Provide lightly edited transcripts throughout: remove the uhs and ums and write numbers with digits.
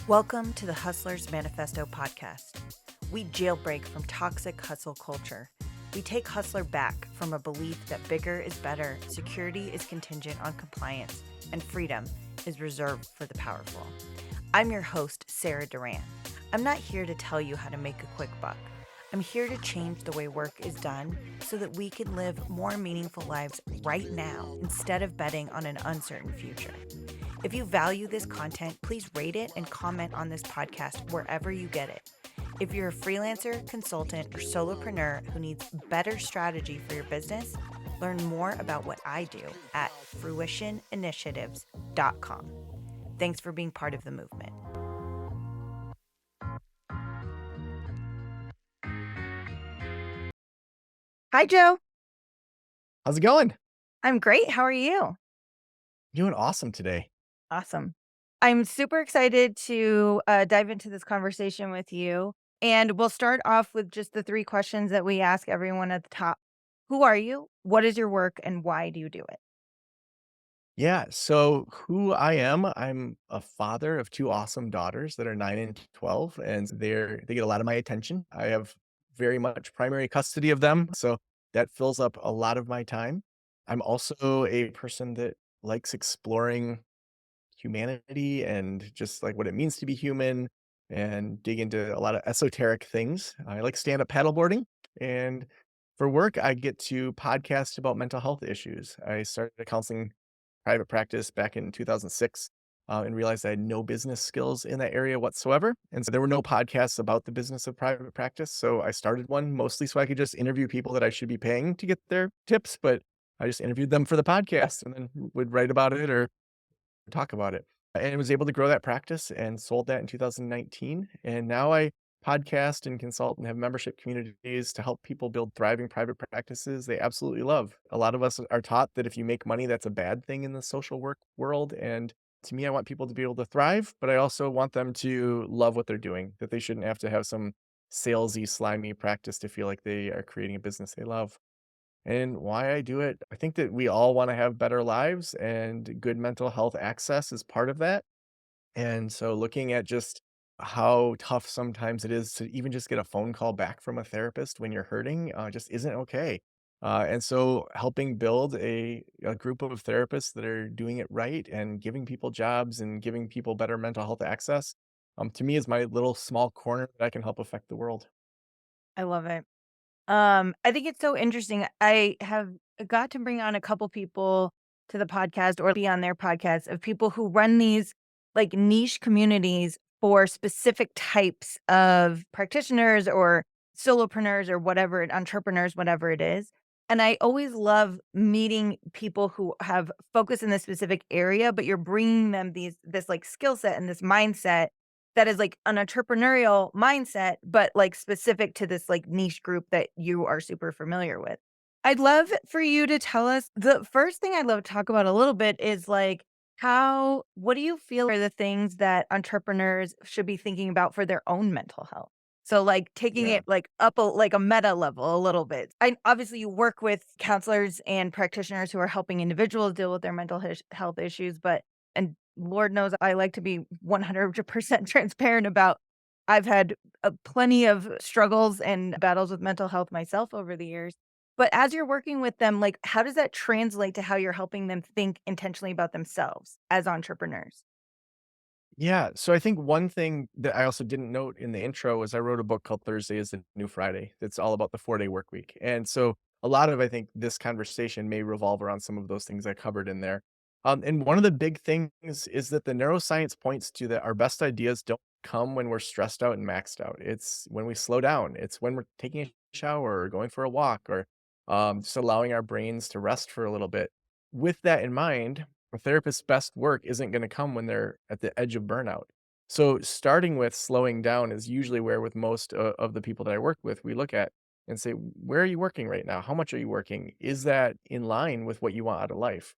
Welcome to the Hustler's Manifesto podcast. We jailbreak from toxic hustle culture. We take Hustler back from a belief that bigger is better, security is contingent on compliance, and freedom is reserved for the powerful. I'm your host, Sarah Duran. I'm not here to tell you how to make a quick buck. I'm here to change the way work is done so that we can live more meaningful lives right now instead of betting on an uncertain future. If you value this content, please rate it and comment on this podcast wherever you get it. If you're a freelancer, consultant, or solopreneur who needs better strategy for your business, learn more about what I do at fruitioninitiatives.com. Thanks for being part of the movement. Hi, Joe. How's it going? I'm great. How are you? Doing awesome today. Awesome. I'm super excited to dive into this conversation with you. And we'll start off with just the three questions that we ask everyone at the top. Who are you? What is your work? And why do you do it? Yeah, so who I am, I'm a father of two awesome daughters that are 9 and 12, and they get a lot of my attention. I have very much primary custody of them, so that fills up a lot of my time. I'm also a person that likes exploring humanity and just like what it means to be human and dig into a lot of esoteric things. I like stand-up paddleboarding, and for work, I get to podcast about mental health issues. I started a counseling private practice back in 2006, and realized I had no business skills in that area whatsoever. And so there were no podcasts about the business of private practice. So I started one mostly so I could just interview people that I should be paying to get their tips, but I just interviewed them for the podcast and then would write about it or talk about it. And was able to grow that practice and sold that in 2019. And now I podcast and consult and have membership communities to help people build thriving private practices they absolutely love. A lot of us are taught that if you make money, that's a bad thing in the social work world. And to me, I want people to be able to thrive, but I also want them to love what they're doing, that they shouldn't have to have some salesy, slimy practice to feel like they are creating a business they love. And why I do it, I think that we all want to have better lives and good mental health access is part of that. And so looking at just how tough sometimes it is to even just get a phone call back from a therapist when you're hurting just isn't okay. And so helping build a group of therapists that are doing it right and giving people jobs and giving people better mental health access, to me is my little small corner that I can help affect the world. I love it. I think it's so interesting. I have got to bring on a couple people to the podcast or be on their podcast of people who run these like niche communities for specific types of practitioners or solopreneurs or whatever, entrepreneurs, whatever it is. And I always love meeting people who have focus in this specific area, but you're bringing them this like skill set and this mindset that is like an entrepreneurial mindset, but like specific to this like niche group that you are super familiar with. I'd love for you to tell us the first thing I'd love to talk about a little bit is like what do you feel are the things that entrepreneurs should be thinking about for their own mental health? So like taking Yeah. it like up like a meta level a little bit. I obviously you work with counselors and practitioners who are helping individuals deal with their mental health issues, but and Lord knows I like to be 100% transparent about I've had plenty of struggles and battles with mental health myself over the years. But as you're working with them, like how does that translate to how you're helping them think intentionally about themselves as entrepreneurs? Yeah. So I think one thing that I also didn't note in the intro was I wrote a book called Thursday is the New Friday. That's all about the 4-day work week. And so a lot of, I think, this conversation may revolve around some of those things I covered in there. And one of the big things is that the neuroscience points to that our best ideas don't come when we're stressed out and maxed out. It's when we slow down. It's when we're taking a shower or going for a walk or just allowing our brains to rest for a little bit. With that in mind, a therapist's best work isn't going to come when they're at the edge of burnout. So starting with slowing down is usually where with most of the people that I work with, we look at and say, where are you working right now? How much are you working? Is that in line with what you want out of life?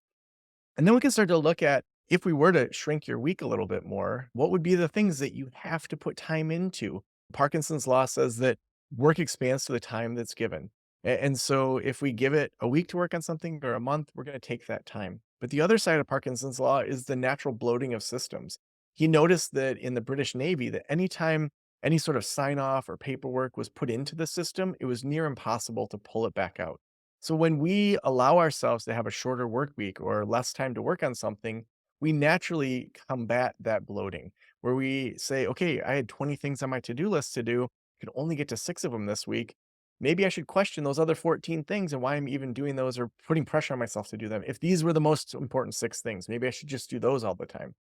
And then we can start to look at if we were to shrink your week a little bit more, what would be the things that you have to put time into? Parkinson's law says that work expands to the time that's given. And so if we give it a week to work on something or a month, we're going to take that time. But the other side of Parkinson's law is the natural bloating of systems. he noticed that in the British Navy, that anytime any sort of sign off or paperwork was put into the system, it was near impossible to pull it back out. So when we allow ourselves to have a shorter work week or less time to work on something, we naturally combat that bloating where we say, okay, I had 20 things on my to-do list to do. I could only get to 6 of them this week. Maybe I should question those other 14 things and why I'm even doing those or putting pressure on myself to do them. If these were the most important 6 things, maybe I should just do those all the time.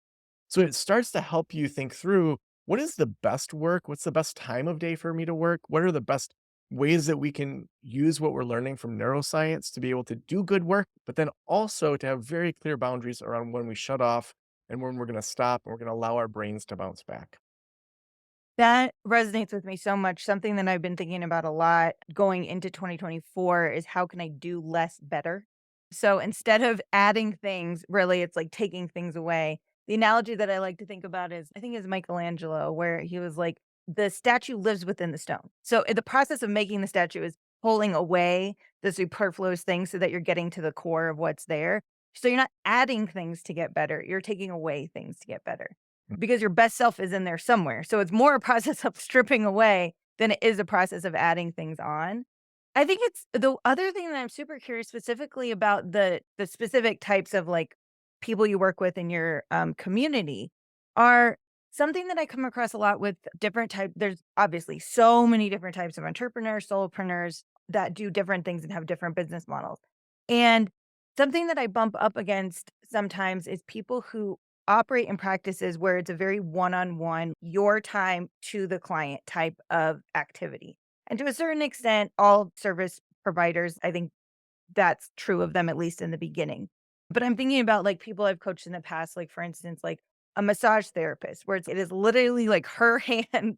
So it starts to help you think through what is the best work? What's the best time of day for me to work? What are the best ways that we can use what we're learning from neuroscience to be able to do good work, but then also to have very clear boundaries around when we shut off and when we're going to stop and we're going to allow our brains to bounce back. That resonates with me so much. Something that I've been thinking about a lot going into 2024 is how can I do less better? So instead of adding things, really, it's like taking things away. The analogy that I like to think about is I think is Michelangelo, where he was like, the statue lives within the stone. So the process of making the statue is pulling away the superfluous things so that you're getting to the core of what's there. So you're not adding things to get better, you're taking away things to get better because your best self is in there somewhere. So it's more a process of stripping away than it is a process of adding things on. I think it's the other thing that I'm super curious specifically about the specific types of like people you work with in your community are something that I come across a lot with different type. There's obviously so many different types of entrepreneurs, solopreneurs that do different things and have different business models. And something that I bump up against sometimes is people who operate in practices where it's a very one-on-one, your time to the client type of activity. And to a certain extent, all service providers, I think that's true of them, at least in the beginning. But I'm thinking about, like, people I've coached in the past, like, for instance, like, a massage therapist where it is literally, like, her hand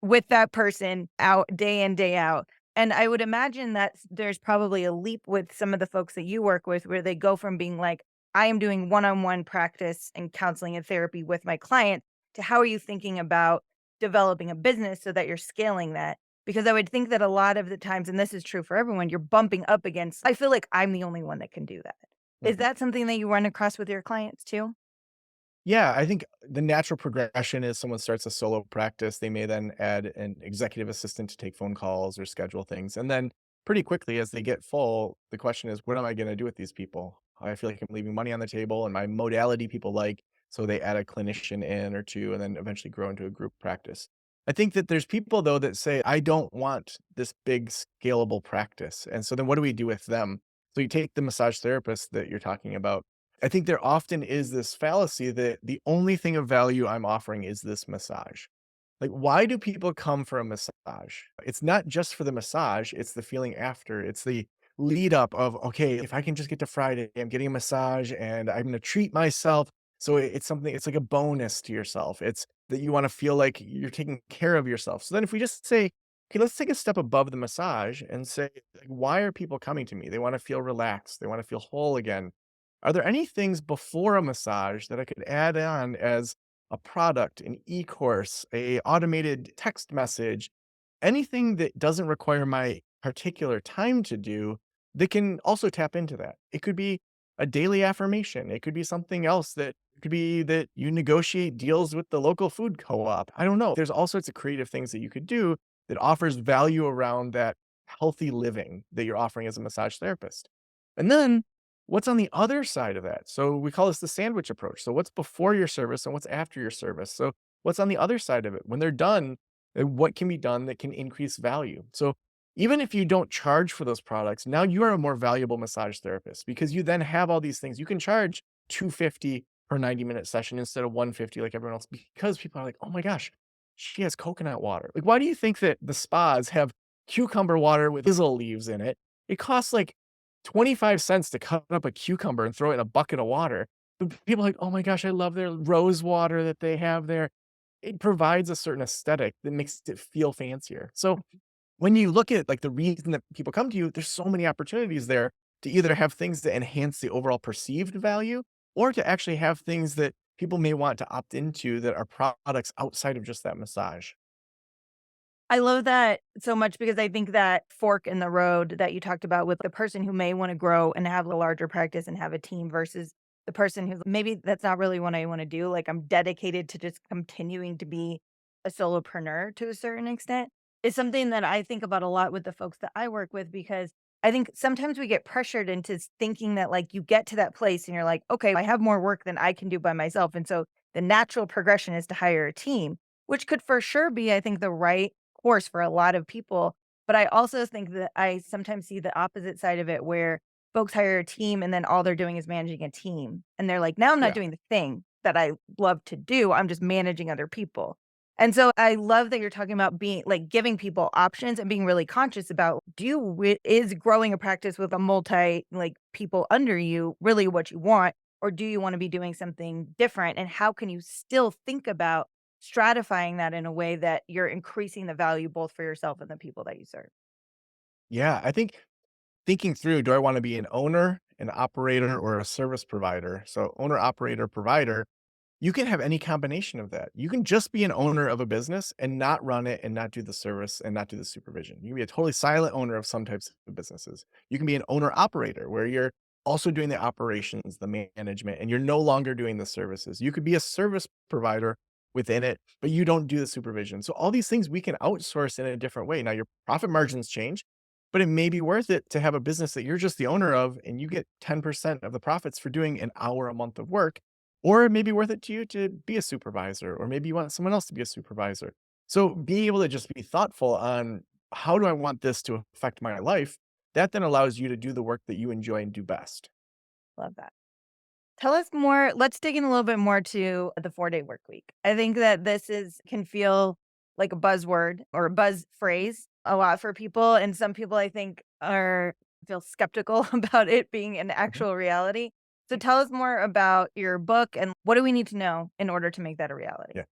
with that person out day in, day out. And I would imagine that there's probably a leap with some of the folks that you work with where they go from being like, "I am doing one-on-one practice and counseling and therapy with my client," to how are you thinking about developing a business so that you're scaling that? Because I would think that a lot of the times, and this is true for everyone, you're bumping up against, I feel like I'm the only one that can do that. Is Mhm. that something that you run across with your clients too? Yeah, I think the natural progression is someone starts a solo practice. They may then add an executive assistant to take phone calls or schedule things. And then pretty quickly, as they get full, the question is, what am I going to do with these people? I feel like I'm leaving money on the table and my modality people like. So they add a clinician in or two and then eventually grow into a group practice. I think that there's people, though, that say, I don't want this big scalable practice. And so then what do we do with them? So you take the massage therapist that you're talking about. I think there often is this fallacy that the only thing of value I'm offering is this massage. Like, why do people come for a massage? It's not just for the massage, it's the feeling after. It's the lead up of, okay, if I can just get to Friday, I'm getting a massage and I'm going to treat myself. So it's something, it's like a bonus to yourself. It's that you want to feel like you're taking care of yourself. So then if we just say, okay, let's take a step above the massage and say, like, why are people coming to me? They want to feel relaxed. They want to feel whole again. Are there any things before a massage that I could add on as a product, an e-course, a automated text message, anything that doesn't require my particular time to do that can also tap into that? It could be a daily affirmation. It could be something else that could be that you negotiate deals with the local food co-op. I don't know. There's all sorts of creative things that you could do that offers value around that healthy living that you're offering as a massage therapist. And then what's on the other side of that? So we call this the sandwich approach. So what's before your service and what's after your service? So what's on the other side of it? When they're done, what can be done that can increase value? So even if you don't charge for those products, now you are a more valuable massage therapist because you then have all these things. You can charge 250 per 90-minute session instead of 150 like everyone else because people are like, "Oh my gosh, she has coconut water." Like, why do you think that the spas have cucumber water with basil leaves in it? It costs like 25 cents to cut up a cucumber and throw it in a bucket of water. But people are like, "Oh my gosh, I love their rose water that they have there." It provides a certain aesthetic that makes it feel fancier. So when you look at like the reason that people come to you, there's so many opportunities there to either have things that enhance the overall perceived value or to actually have things that people may want to opt into that are products outside of just that massage. I love that so much because I think that fork in the road that you talked about with the person who may wanna grow and have a larger practice and have a team versus the person who's maybe that's not really what I wanna do, like, I'm dedicated to just continuing to be a solopreneur to a certain extent, is something that I think about a lot with the folks that I work with because I think sometimes we get pressured into thinking that, like, you get to that place and you're like, "Okay, I have more work than I can do by myself," and so the natural progression is to hire a team, which could for sure be, I think, the right course for a lot of people, but I also think that I sometimes see the opposite side of it where folks hire a team and then all they're doing is managing a team, and they're like, "Now I'm not Yeah. doing the thing that I love to do, I'm just managing other people." And so I love that you're talking about being like, giving people options and being really conscious about, is growing a practice with a multi, like, people under you really what you want, or do you wanna be doing something different, and how can you still think about stratifying that in a way that you're increasing the value both for yourself and the people that you serve? Yeah, I think thinking through, do I wanna be an owner, an operator, or a service provider? So owner, operator, provider, you can have any combination of that. You can just be an owner of a business and not run it and not do the service and not do the supervision. You can be a totally silent owner of some types of businesses. You can be an owner operator where you're also doing the operations, the management, and you're no longer doing the services. You could be a service provider within it, but you don't do the supervision. So all these things we can outsource in a different way. Now your profit margins change, but it may be worth it to have a business that you're just the owner of and you get 10% of the profits for doing an hour a month of work, or it may be worth it to you to be a supervisor, or maybe you want someone else to be a supervisor. So being able to just be thoughtful on how do I want this to affect my life, that then allows you to do the work that you enjoy and do best. Love that. Tell us more, let's dig in a little bit more to the 4-day work week. I think that this is can feel like a buzzword or a buzz phrase a lot for people, and some people I think are feel skeptical about it being an Mhm. actual reality. So tell us more about your book and what do we need to know in order to make that a reality? Yeah.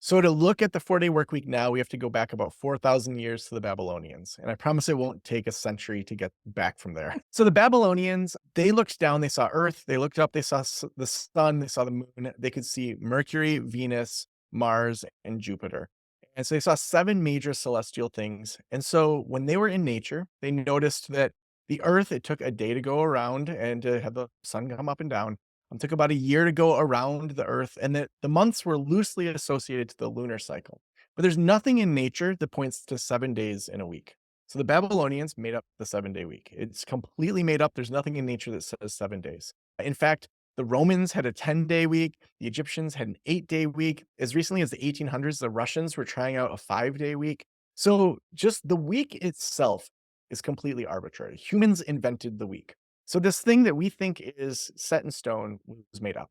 So to look at the 4-day work week now, we have to go back about 4,000 years to the Babylonians. And I promise it won't take a century to get back from there. So the Babylonians, they looked down, they saw Earth, they looked up, they saw the sun, they saw the moon, they could see Mercury, Venus, Mars, and Jupiter. And so they saw seven major celestial things. And so when they were in nature, they noticed that the Earth, it took a day to go around and to have the sun come up and down. It took about a year to go around the Earth, and that the months were loosely associated to the lunar cycle. But there's nothing in nature that points to 7 days in a week. So the Babylonians made up the 7-day week. It's completely made up. There's nothing in nature that says 7 days. In fact, the Romans had a 10-day week. The Egyptians had an 8-day week. As recently as the 1800s, the Russians were trying out a 5-day week. So just the week itself is completely arbitrary. Humans invented the week. So this thing that we think is set in stone was made up.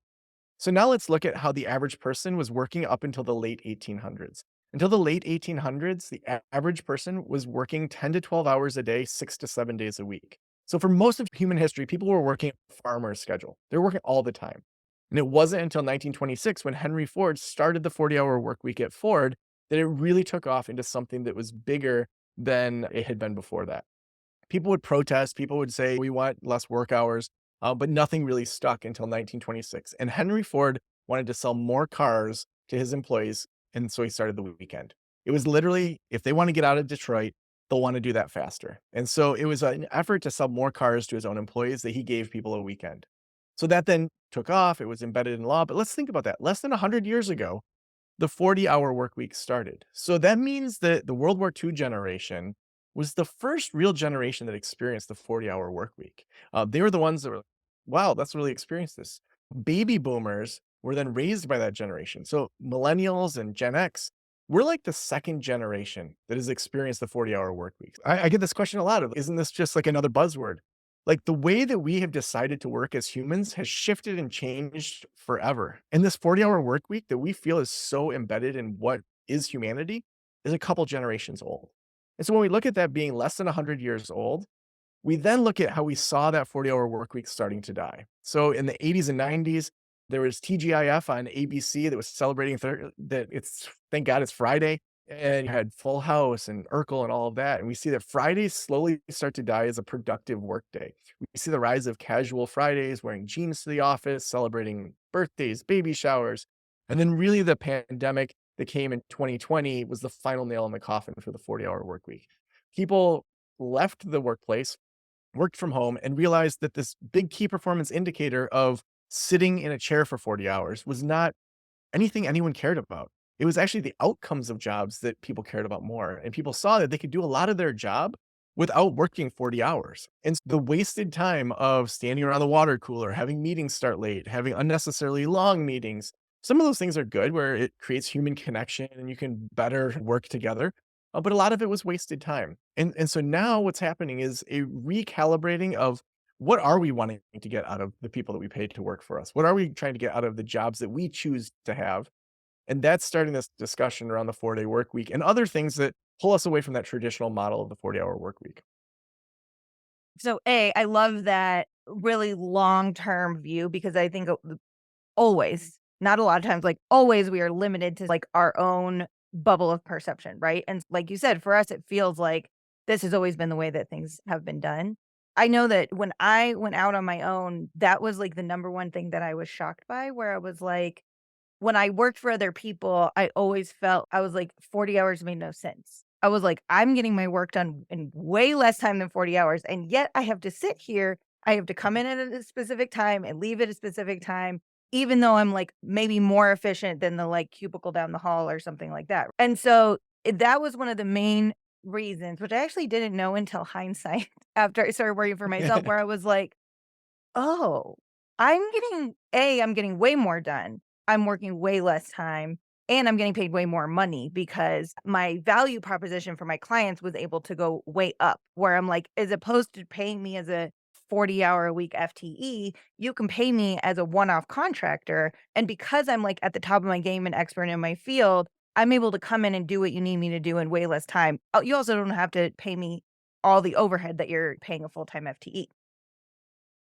So now let's look at how the average person was working up until the late 1800s. Until the late 1800s, the average person was working 10 to 12 hours a day, 6 to 7 days a week. So for most of human history, people were working a farmer's schedule. They're working all the time. And it wasn't until 1926 when Henry Ford started the 40-hour work week at Ford that it really took off into something that was bigger than it had been before that. People would protest, people would say, "We want less work hours," but nothing really stuck until 1926, and Henry Ford wanted to sell more cars to his employees, and so he started the weekend. It was literally, if they wanna get out of Detroit, they'll wanna do that faster, and so it was an effort to sell more cars to his own employees that he gave people a weekend. So that then took off, it was embedded in law, but let's think about that. Less than 100 years ago, the 40-hour work week started. So that means that the World War II generation was the first real generation that experienced the 40-hour work week. They were the ones that were like, wow, that's really experienced this. Baby boomers were then raised by that generation. So millennials and Gen X, we're like the second generation that has experienced the 40-hour work week. I get this question a lot of, isn't this just like another buzzword? Like the way that we have decided to work as humans has shifted and changed forever. And this 40-hour work week that we feel is so embedded in what is humanity is a couple generations old. And so when we look at that being less than 100 years old, we then look at how we saw that 40-hour work week starting to die. So in the 80s and 90s, there was TGIF on ABC that was celebrating that it's thank God it's Friday, and you had Full House and Urkel and all of that. And we see that Fridays slowly start to die as a productive work day. We see the rise of casual Fridays, wearing jeans to the office, celebrating birthdays, baby showers. And then really the pandemic that came in 2020 was the final nail in the coffin for the 40-hour work week. People left the workplace, worked from home, and realized that this big key performance indicator of sitting in a chair for 40 hours was not anything anyone cared about. It was actually the outcomes of jobs that people cared about more, and people saw that they could do a lot of their job without working 40 hours. And the wasted time of standing around the water cooler, having meetings start late, having unnecessarily long meetings, some of those things are good where it creates human connection and you can better work together. But a lot of it was wasted time. And so now what's happening is a recalibrating of what are we wanting to get out of the people that we pay to work for us? What are we trying to get out of the jobs that we choose to have? And that's starting this discussion around the 4-day work week and other things that pull us away from that traditional model of the 40-hour work week. So, A, I love that really long-term view because I think always, not a lot of times, like, always we are limited to, like, our own bubble of perception, right? And like you said, for us, it feels like this has always been the way that things have been done. I know that when I went out on my own, that was, like, the number one thing that I was shocked by, where I was like, when I worked for other people, I always felt I was like, 40 hours made no sense. I was like, "I'm getting my work done in way less time than 40 hours, and yet I have to sit here. I have to come in at a specific time and leave at a specific time, even though I'm, like, maybe more efficient than the, like, cubicle down the hall or something like that." And so, that was one of the main reasons, which I actually didn't know until hindsight after I started working for myself, where I was like, oh, I'm getting way more done. I'm working way less time, and I'm getting paid way more money because my value proposition for my clients was able to go way up, where I'm like, as opposed to paying me as a 40-hour a week FTE, you can pay me as a one-off contractor, and because I'm, like, at the top of my game and expert in my field, I'm able to come in and do what you need me to do in way less time. Oh, you also don't have to pay me all the overhead that you're paying a full-time FTE.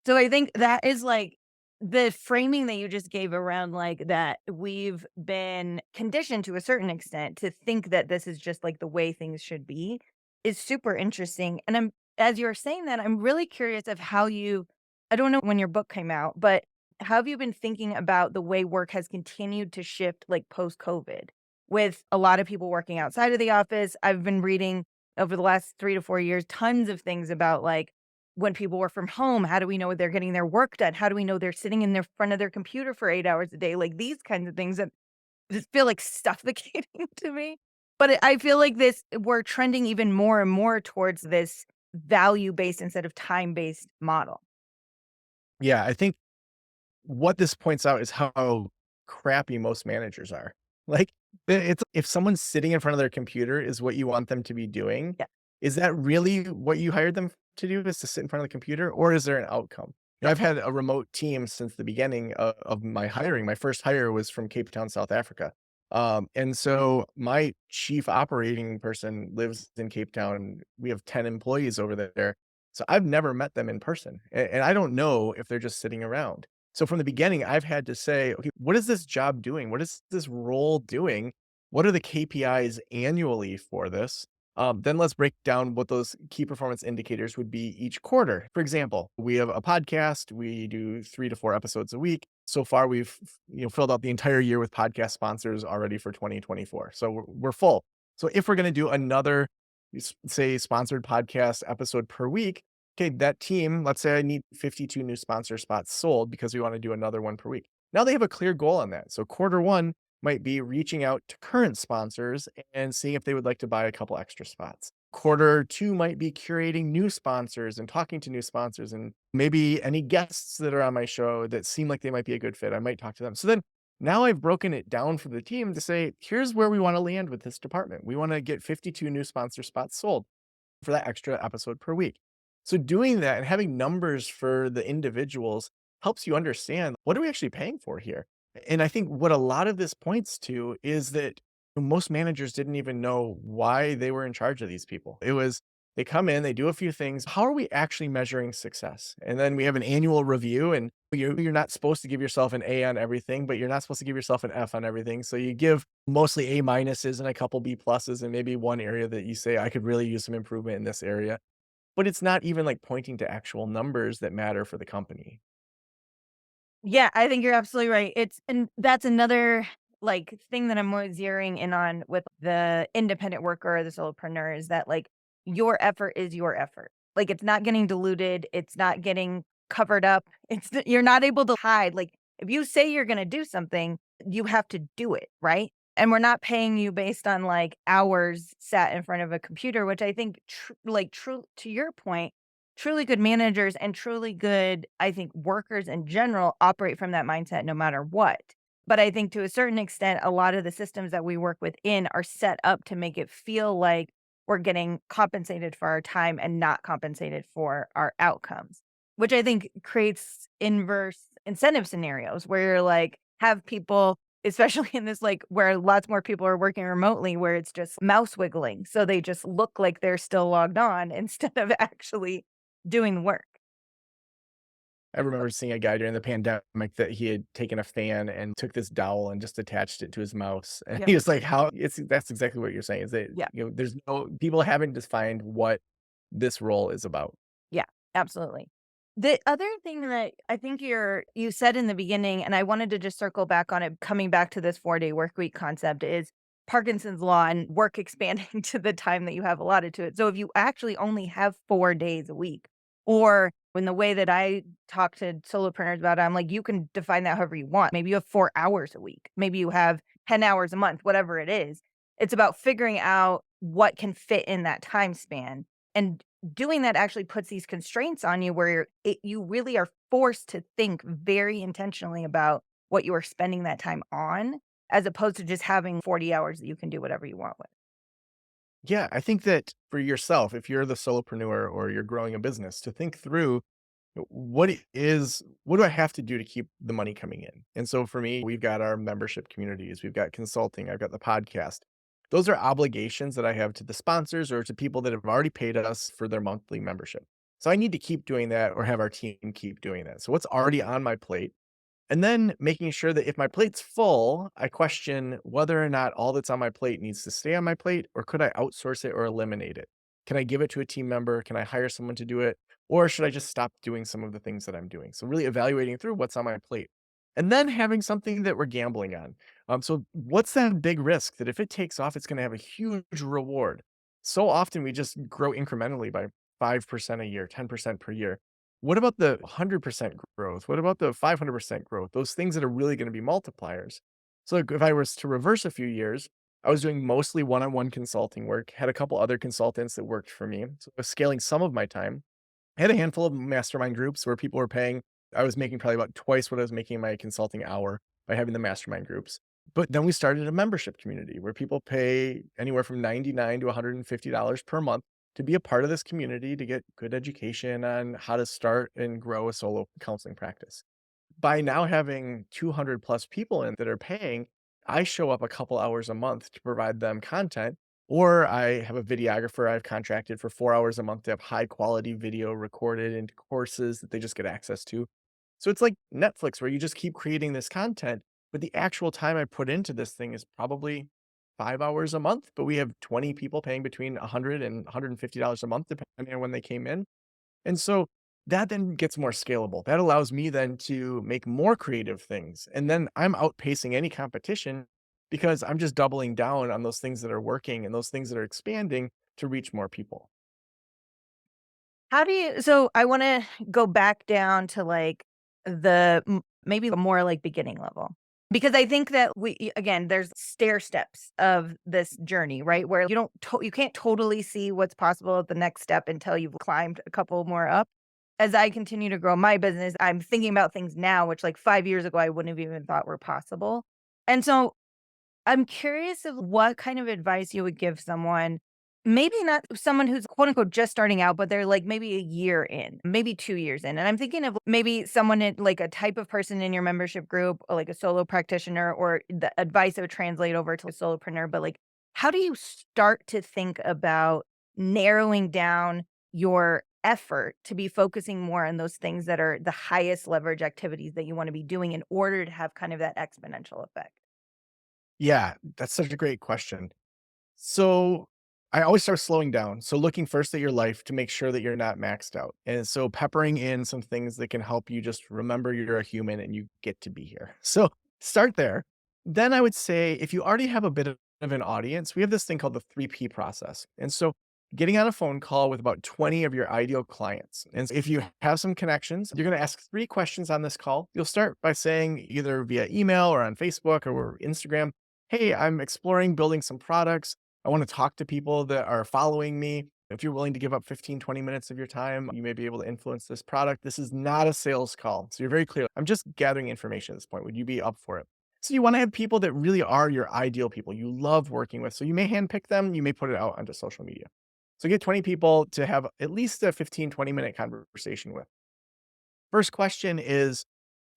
So I think that is, like, the framing that you just gave around, like, that we've been conditioned to a certain extent to think that this is just, like, the way things should be is super interesting, and I'm as you're saying that, I'm really curious of how you I don't know when your book came out, but how have you been thinking about the way work has continued to shift, like, post-COVID? With a lot of people working outside of the office, I've been reading over the last 3 to 4 years tons of things about, like, when people work from home, how do we know they're getting their work done? How do we know they're sitting in their front of their computer for 8 hours a day? Like, these kinds of things that just feel, like, suffocating to me. But I feel like this we're trending even more and more towards this value-based instead of time-based model. Yeah, I think what this points out is how crappy most managers are. Like, it's if someone's sitting in front of their computer is what you want them to be doing, Yeah, is that really what you hired them to do, is to sit in front of the computer, or is there an outcome? You know, yeah. I've had a remote team since the beginning of my hiring. My first hire was from Cape Town, South Africa. And so my chief operating person lives in Cape Town. We have 10 employees over there. So I've never met them in person. And I don't know if they're just sitting around. So from the beginning, I've had to say, okay, what is this job doing? What is this role doing? What are the KPIs annually for this? Then let's break down what those key performance indicators would be each quarter. For example, we have a podcast. We do 3 to 4 episodes a week. So far, we've filled out the entire year with podcast sponsors already for 2024. So we're full. So if we're going to do another, say, sponsored podcast episode per week, okay, that team, let's say I need 52 new sponsor spots sold because we want to do another one per week. Now they have a clear goal on that. So quarter one might be reaching out to current sponsors and seeing if they would like to buy a couple extra spots. Quarter two might be curating new sponsors and talking to new sponsors and maybe any guests that are on my show that seem like they might be a good fit. I might talk to them. So then now I've broken it down for the team to say, here's where we want to land with this department. We want to get 52 new sponsor spots sold for that extra episode per week. So doing that and having numbers for the individuals helps you understand what are we actually paying for here? And I think what a lot of this points to is that most managers didn't even know why they were in charge of these people. It was they come in, they do a few things. How are we actually measuring success? And then we have an annual review, and you're not supposed to give yourself an A on everything, but you're not supposed to give yourself an F on everything. So you give mostly A minuses and a couple B pluses, and maybe one area that you say, I could really use some improvement in this area. But it's not even like pointing to actual numbers that matter for the company. Yeah, I think you're absolutely right. It's and that's another, like, thing that I'm more zeroing in on with the independent worker or the solopreneur is that, like, your effort is your effort. Like, it's not getting diluted, it's not getting covered up. You're not able to hide. Like if you say you're going to do something, you have to do it, right? And we're not paying you based on like hours sat in front of a computer, which I think like true to your point, truly good managers and truly good, I think workers in general operate from that mindset no matter what. But I think to a certain extent, a lot of the systems that we work within are set up to make it feel like we're getting compensated for our time and not compensated for our outcomes, which I think creates inverse incentive scenarios where you're like, have people, especially in this, like where lots more people are working remotely, where it's just mouse wiggling. So they just look like they're still logged on instead of actually doing the work. I remember seeing a guy during the pandemic that he had taken a fan and took this dowel and just attached it to his mouse, and Yep. he was like, "How?" It's that's exactly what you're saying, is that, Yeah. there's no people haven't defined what this role is about. Yeah, absolutely. The other thing that I think you said in the beginning, and I wanted to just circle back on it, coming back to this 4-day work week concept is Parkinson's law and work expanding to the time that you have allotted to it. So if you actually only have 4 days a week, or in the way that I talk to solopreneurs about it, I'm like, you can define that however you want. Maybe you have 4 hours a week. Maybe you have 10 hours a month, whatever it is. It's about figuring out what can fit in that time span. And doing that actually puts these constraints on you where you really are forced to think very intentionally about what you are spending that time on, as opposed to just having 40 hours that you can do whatever you want with. Yeah, I think that for yourself, if you're the solopreneur or you're growing a business, to think through what do I have to do to keep the money coming in? And so for me, we've got our membership communities, we've got consulting, I've got the podcast. Those are obligations that I have to the sponsors or to people that have already paid us for their monthly membership. So I need to keep doing that or have our team keep doing that. So what's already on my plate, and then making sure that if my plate's full, I question whether or not all that's on my plate needs to stay on my plate, or could I outsource it or eliminate it? Can I give it to a team member? Can I hire someone to do it? Or should I just stop doing some of the things that I'm doing? So really evaluating through what's on my plate. And then having something that we're gambling on. So what's that big risk that if it takes off, it's going to have a huge reward? So often we just grow incrementally by 5% a year, 10% per year. What about the 100% growth? What about the 500% growth? Those things that are really gonna be multipliers. So, like, if I was to reverse a few years, I was doing mostly one-on-one consulting work, had a couple other consultants that worked for me, so I was scaling some of my time. I had a handful of mastermind groups where people were paying. I was making probably about twice what I was making in my consulting hour by having the mastermind groups. But then we started a membership community where people pay anywhere from $99 to $150 per month to be a part of this community to get good education on how to start and grow a solo counseling practice. By now having 200 plus people in that are paying, I show up a couple hours a month to provide them content, or I have a videographer I've contracted for 4 hours a month to have high quality video recorded into courses that they just get access to. So it's like Netflix where you just keep creating this content, but the actual time I put into this thing is probably 5 hours a month, but we have 20 people paying between 100 and $150 a month, depending on when they came in. And so that then gets more scalable. That allows me then to make more creative things. And then I'm outpacing any competition because I'm just doubling down on those things that are working and those things that are expanding to reach more people. How do you so I wanna go back down to, like, maybe the more, like, beginning level. Because I think that again, there's stair steps of this journey, right? Where you can't totally see what's possible at the next step until you've climbed a couple more up. As I continue to grow my business, I'm thinking about things now, which, like, 5 years ago, I wouldn't have even thought were possible. And so I'm curious of what kind of advice you would give someone, maybe not someone who's quote unquote just starting out, but they're like maybe a year in, maybe 2 years in. And I'm thinking of maybe someone in like a type of person in your membership group, or like a solo practitioner, or the advice that would translate over to a solopreneur. But like, how do you start to think about narrowing down your effort to be focusing more on those things that are the highest leverage activities that you want to be doing in order to have kind of that exponential effect? Yeah, that's such a great question. So I always start slowing down. So looking first at your life to make sure that you're not maxed out. And so peppering in some things that can help you just remember you're a human and you get to be here. So start there. Then I would say if you already have a bit of an audience, we have this thing called the 3P process. And so getting on a phone call with about 20 of your ideal clients. And if you have some connections, you're going to ask 3 questions on this call. You'll start by saying either via email or on Facebook or Instagram, "Hey, I'm exploring building some products. I want to talk to people that are following me. If you're willing to give up 15, 20 minutes of your time, you may be able to influence this product. This is not a sales call." So you're very clear. I'm just gathering information at this point. Would you be up for it? So you want to have people that really are your ideal people you love working with. So you may handpick them, you may put it out onto social media. So get 20 people to have at least a 15, 20-minute conversation with. First question is,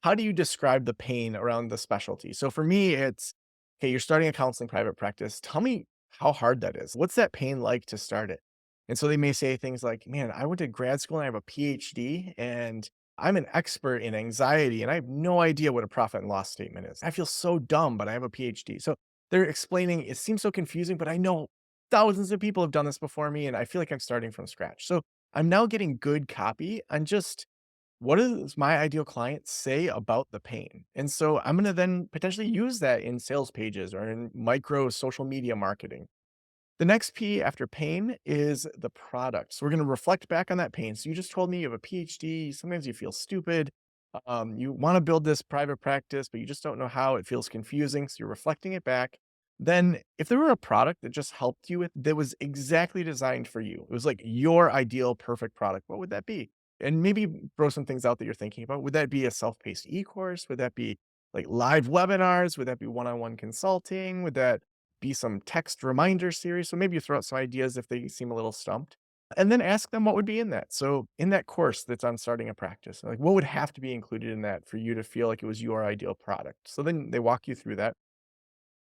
how do you describe the pain around the specialty? So for me, it's, okay, you're starting a counseling private practice. Tell me how hard that is. What's that pain like to start it? And so they may say things like, man, I went to grad school and I have a PhD and I'm an expert in anxiety and I have no idea what a profit and loss statement is. I feel so dumb, but I have a PhD. So they're explaining, it seems so confusing, but I know thousands of people have done this before me and I feel like I'm starting from scratch. So I'm now getting good copy on just what does my ideal client say about the pain? And so I'm going to then potentially use that in sales pages or in micro social media marketing. The next P after pain is the product. So we're going to reflect back on that pain. So you just told me you have a PhD. Sometimes you feel stupid. You want to build this private practice, but you just don't know how. It feels confusing. So you're reflecting it back. Then, if there were a product that just helped you with that was exactly designed for you, it was like your ideal perfect product, what would that be? And maybe throw some things out that you're thinking about. Would that be a self paced e course? Would that be like live webinars? Would that be one on one consulting? Would that be some text reminder series? So maybe you throw out some ideas if they seem a little stumped. And then ask them what would be in that. So in that course that's on starting a practice, like what would have to be included in that for you to feel like it was your ideal product? So then they walk you through that.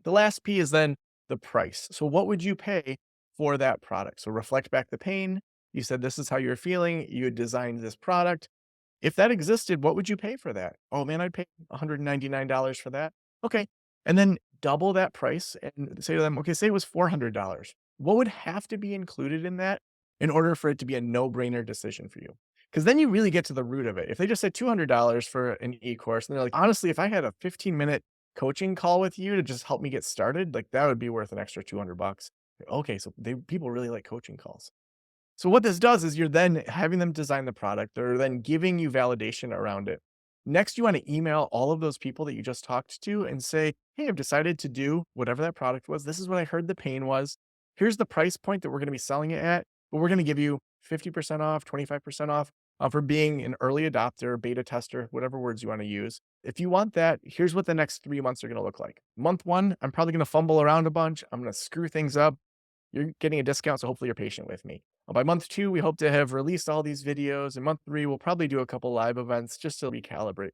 The last P is then the price. So what would you pay for that product? So reflect back the pain. You said this is how you're feeling. You had designed this product. If that existed, what would you pay for that? Oh man, I'd pay $199 for that. Okay. And then double that price and say to them, okay, say it was $400. What would have to be included in that in order for it to be a no brainer decision for you? Because then you really get to the root of it. If they just said $200 for an e course, and they're like, honestly, if I had a 15-minute coaching call with you to just help me get started, like that would be worth an extra 200 bucks. Okay, so people really like coaching calls. So what this does is you're then having them design the product. They're then giving you validation around it. Next, you want to email all of those people that you just talked to and say, hey, I've decided to do whatever that product was. This is what I heard the pain was. Here's the price point that we're going to be selling it at, but we're going to give you 50% off, 25% off for being an early adopter, beta tester, whatever words you want to use. If you want that, here's what the next 3 months are going to look like. Month one, I'm probably going to fumble around a bunch. I'm going to screw things up. You're getting a discount, so hopefully you're patient with me. By month 2, we hope to have released all these videos. In month 3, we'll probably do a couple live events just to recalibrate.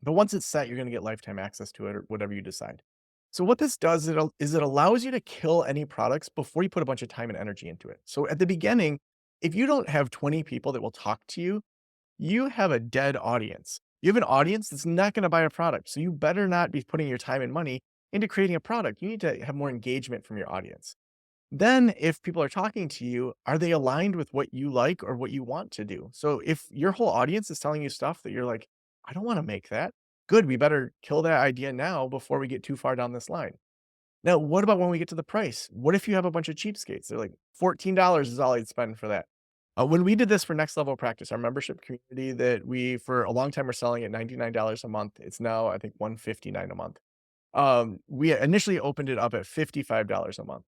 But once it's set, you're going to get lifetime access to it or whatever you decide. So what this does is it allows you to kill any products before you put a bunch of time and energy into it. So at the beginning, if you don't have 20 people that will talk to you, you have a dead audience. You have an audience that's not going to buy a product. So you better not be putting your time and money into creating a product. You need to have more engagement from your audience. Then if people are talking to you, are they aligned with what you like or what you want to do? So if your whole audience is telling you stuff that you're like, I don't want to make that, good, we better kill that idea now before we get too far down this line. Now, what about when we get to the price? What if you have a bunch of cheapskates? They're like, $14 is all I'd spend for that. When we did this for Next Level Practice, our membership community that we for a long time were selling at $99 a month. It's now, I think, $159 a month. We initially opened it up at $55 a month.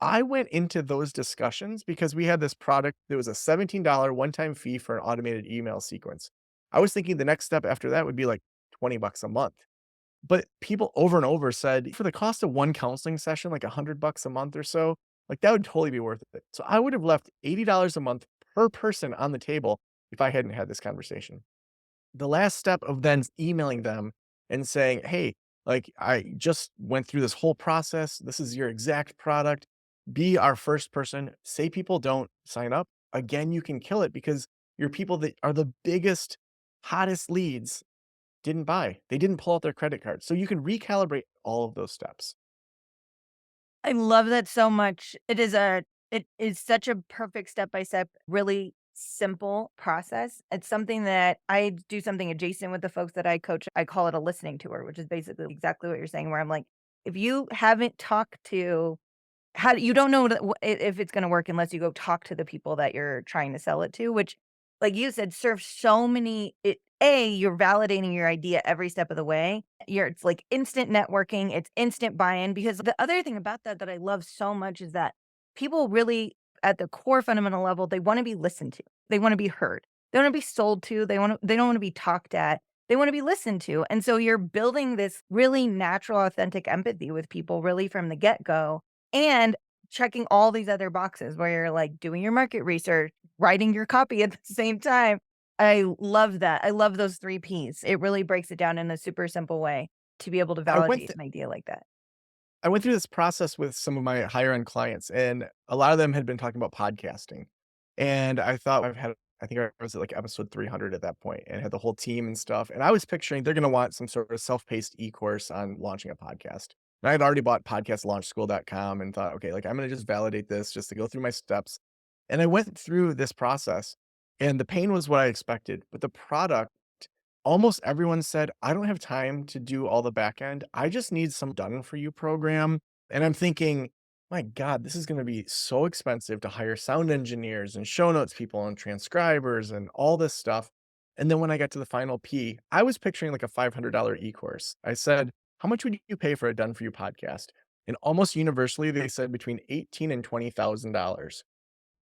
I went into those discussions because we had this product that was a $17 one-time fee for an automated email sequence. I was thinking the next step after that would be like 20 bucks a month. But people over and over said for the cost of one counseling session, like 100 bucks a month or so, like that would totally be worth it. So I would have left $80 a month per person on the table if I hadn't had this conversation. The last step of then emailing them and saying, "Hey, like I just went through this whole process. This is your exact product. Be our first person. Say people don't sign up. Again, you can kill it because your people that are the biggest, hottest leads didn't buy. They didn't pull out their credit card. So you can recalibrate all of those steps. I love that so much. It is such a perfect step by step, really simple process. It's something that I do something adjacent with the folks that I coach. I call it a listening tour, which is basically exactly what you're saying, where I'm like, if you haven't talked to how you don't know if it's gonna work unless you go talk to the people that you're trying to sell it to, which, like you said, serves so many you're validating your idea every step of the way. It's like instant networking, it's instant buy-in, because the other thing about that I love so much is that people really, at the core fundamental level, they wanna be listened to. They wanna be heard. They wanna be sold to, they don't wanna be talked at. They wanna be listened to, and so you're building this really natural, authentic empathy with people really from the get-go, and checking all these other boxes where you're, like, doing your market research, writing your copy at the same time. I love that. I love those 3 Ps. It really breaks it down in a super simple way to be able to I went validate an idea like that. I went through this process with some of my higher end clients, and a lot of them had been talking about podcasting. And I thought I think I was at like episode 300 at that point and had the whole team and stuff. And I was picturing they're going to want some sort of self paced e course on launching a podcast. And I had already bought podcastlaunchschool.com and thought, okay, like I'm going to just validate this just to go through my steps. And I went through this process, and the pain was what I expected, but the product, almost everyone said, "I don't have time to do all the back end. I just need some done for you program." And I'm thinking, "My God, this is gonna be so expensive to hire sound engineers and show notes people and transcribers and all this stuff." And then when I got to the final P, I was picturing like a $500 e-course. I said, "How much would you pay for a done for you podcast?" And almost universally, they said between 18 and $20,000.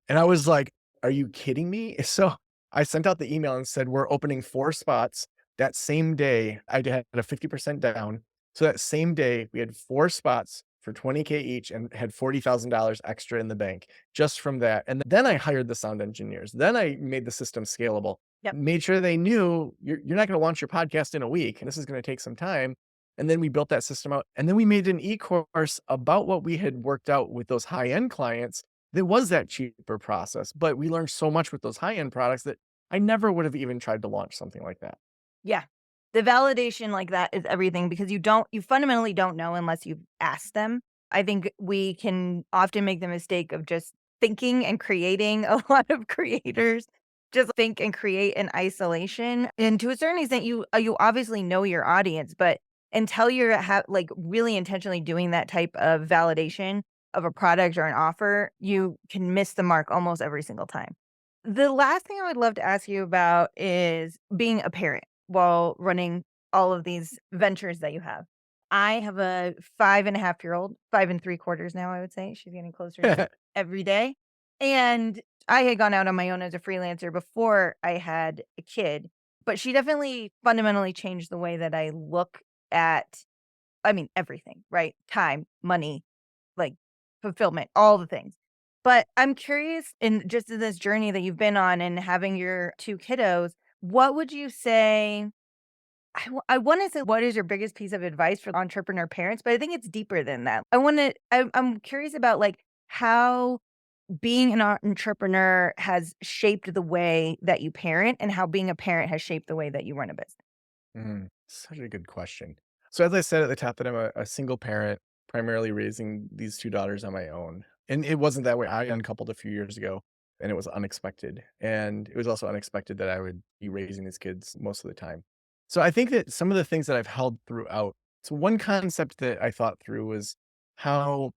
And I was like, "Are you kidding me?" So, I sent out the email and said, "We're opening 4 spots." That same day, I had a 50% down. So that same day, we had 4 spots for 20K each and had $40,000 extra in the bank just from that. And then I hired the sound engineers. Then I made the system scalable, Yep. made sure they knew you're not gonna launch your podcast in a week, and this is gonna take some time. And then we built that system out, and then we made an e-course about what we had worked out with those high-end clients. There was that cheaper process, but we learned so much with those high-end products that I never would have even tried to launch something like that. Yeah. The validation like that is everything, because you fundamentally don't know unless you've asked them. I think we can often make the mistake of just thinking and creating. A lot of creators just think and create in isolation. And to a certain extent, you obviously know your audience, but until you're like really intentionally doing that type of validation of a product or an offer, you can miss the mark almost every single time. The last thing I would love to ask you about is being a parent while running all of these ventures that you have. I have a 5.5-year-old, 5 and 3/4 now, I would say. She's getting closer to every day. And I had gone out on my own as a freelancer before I had a kid, but she definitely fundamentally changed the way that I look at, I mean, everything, right? Time, money, like, fulfillment, all the things. But I'm curious, in just in this journey that you've been on and having your 2 kiddos, what would you say, I wanna say, what is your biggest piece of advice for entrepreneur parents? But I think it's deeper than that. I'm curious about, like, how being an entrepreneur has shaped the way that you parent, and how being a parent has shaped the way that you run a business. Such a good question. So as I said at the top that I'm a single parent, primarily raising these 2 daughters on my own. And it wasn't that way. I uncoupled a few years ago, and it was unexpected. And it was also unexpected that I would be raising these kids most of the time. So I think that some of the things that I've held throughout, so one concept that I thought through was how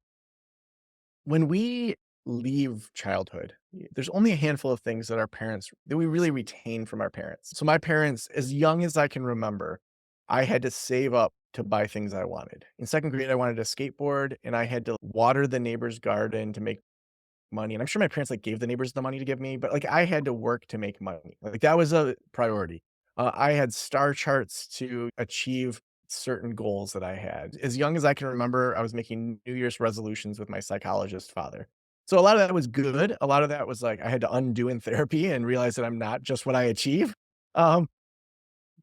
when we leave childhood, there's only a handful of things that we really retain from our parents. So my parents, as young as I can remember, I had to save up to buy things I wanted. In second grade, I wanted a skateboard, and I had to water the neighbor's garden to make money. And I'm sure my parents like gave the neighbors the money to give me, but like I had to work to make money. Like that was a priority. I had star charts to achieve certain goals that I had. As young as I can remember, I was making New Year's resolutions with my psychologist father. So a lot of that was good. A lot of that was like I had to undo in therapy and realize that I'm not just what I achieve. Um,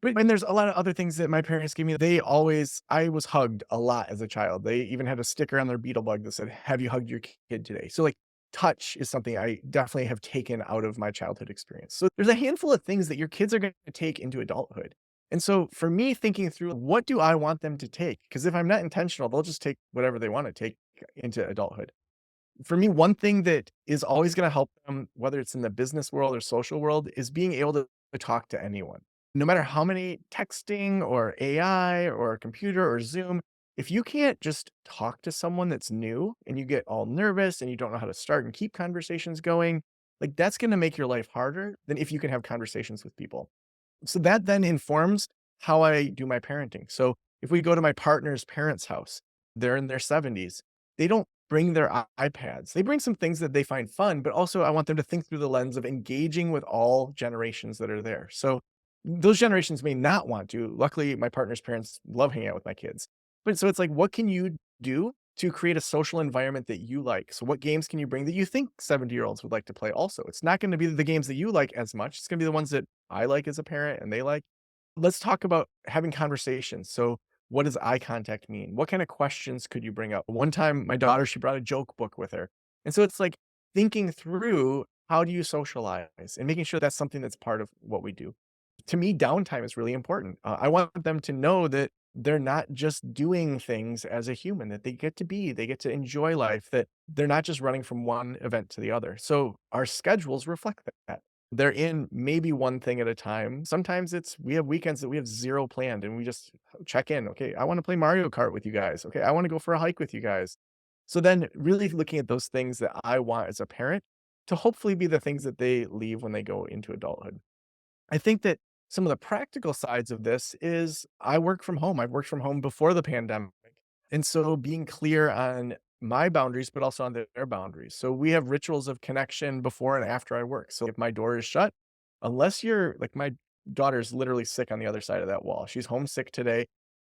but and there's a lot of other things that my parents gave me. I was hugged a lot as a child. They even had a sticker on their beetle bug that said, "Have you hugged your kid today?" So like touch is something I definitely have taken out of my childhood experience. So there's a handful of things that your kids are going to take into adulthood. And so for me, thinking through what do I want them to take? Because if I'm not intentional, they'll just take whatever they want to take into adulthood. For me, one thing that is always gonna help them, whether it's in the business world or social world, is being able to talk to anyone. No matter how many texting or AI or computer or Zoom, If you can't just talk to someone that's new and you get all nervous and you don't know how to start and keep conversations going, like that's going to make your life harder than if you can have conversations with people. So that then informs how I do my parenting. So if we go to my partner's parents' house, they're in their 70s. They don't bring their iPads. They bring some things that they find fun, but also I want them to think through the lens of engaging with all generations that are there. So those generations may not want to. Luckily, my partner's parents love hanging out with my kids. But so it's like, what can you do to create a social environment that you like? So what games can you bring that you think 70-year-olds would like to play also? It's not going to be the games that you like as much. It's going to be the ones that I like as a parent and they like. Let's talk about having conversations. So, what does eye contact mean? What kind of questions could you bring up? One time, my daughter, she brought a joke book with her. And so it's like thinking through how do you socialize and making sure that's something that's part of what we do. To me, downtime is really important. I want them to know that they're not just doing things as a human, that they get to enjoy life, that they're not just running from one event to the other. So our schedules reflect that. They're in maybe one thing at a time. Sometimes it's we have weekends that we have 0 planned and we just check in. Okay, I wanna play Mario Kart with you guys. Okay, I wanna go for a hike with you guys. So then really looking at those things that I want as a parent to hopefully be the things that they leave when they go into adulthood. I think that some of the practical sides of this is I work from home. I've worked from home before the pandemic. And so being clear on my boundaries, but also on their boundaries. So we have rituals of connection before and after I work. So if my door is shut, unless you're like my daughter's literally sick on the other side of that wall. She's homesick today.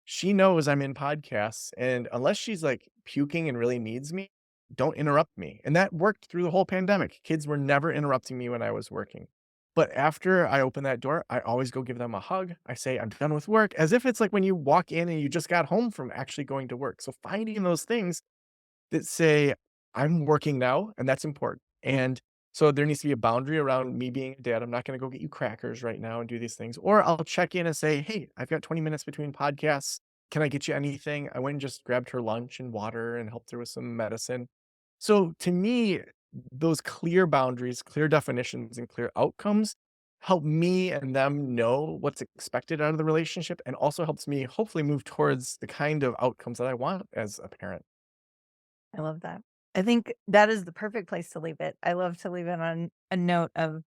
She knows I'm in podcasts. And unless she's like puking and really needs me, don't interrupt me. And that worked through the whole pandemic. Kids were never interrupting me when I was working. But after I open that door, I always go give them a hug. I say, "I'm done with work," as if it's like when you walk in and you just got home from actually going to work. So finding those things that say, "I'm working now," and that's important. And so there needs to be a boundary around me being a dad. I'm not gonna go get you crackers right now and do these things. Or I'll check in and say, "Hey, I've got 20 minutes between podcasts. Can I get you anything?" I went and just grabbed her lunch and water and helped her with some medicine. So to me, those clear boundaries, clear definitions, and clear outcomes help me and them know what's expected out of the relationship and also helps me hopefully move towards the kind of outcomes that I want as a parent. I love that. I think that is the perfect place to leave it. I love to leave it on a note of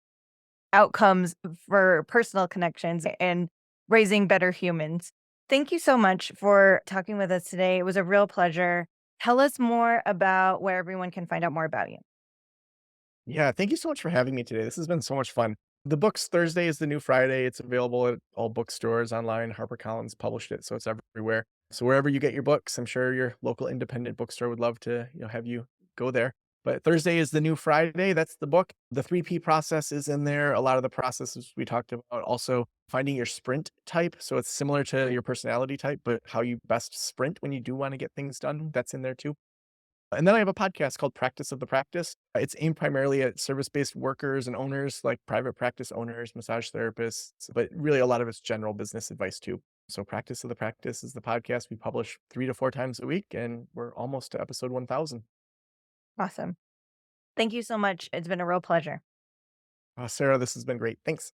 outcomes for personal connections and raising better humans. Thank you so much for talking with us today. It was a real pleasure. Tell us more about where everyone can find out more about you. Yeah, thank you so much for having me today. This has been so much fun. The book's Thursday is the new Friday. It's available at all bookstores online. HarperCollins published it, so it's everywhere. So wherever you get your books, I'm sure your local independent bookstore would love to, have you go there. But Thursday is the new Friday. That's the book. The 3P process is in there. A lot of the processes we talked about. Also, finding your sprint type. So it's similar to your personality type, but how you best sprint when you do want to get things done. That's in there too. And then I have a podcast called Practice of the Practice. It's aimed primarily at service-based workers and owners, like private practice owners, massage therapists, but really a lot of it's general business advice too. So Practice of the Practice is the podcast we publish 3 to 4 times a week, and we're almost to episode 1000. Awesome. Thank you so much. It's been a real pleasure. Sarah, this has been great. Thanks.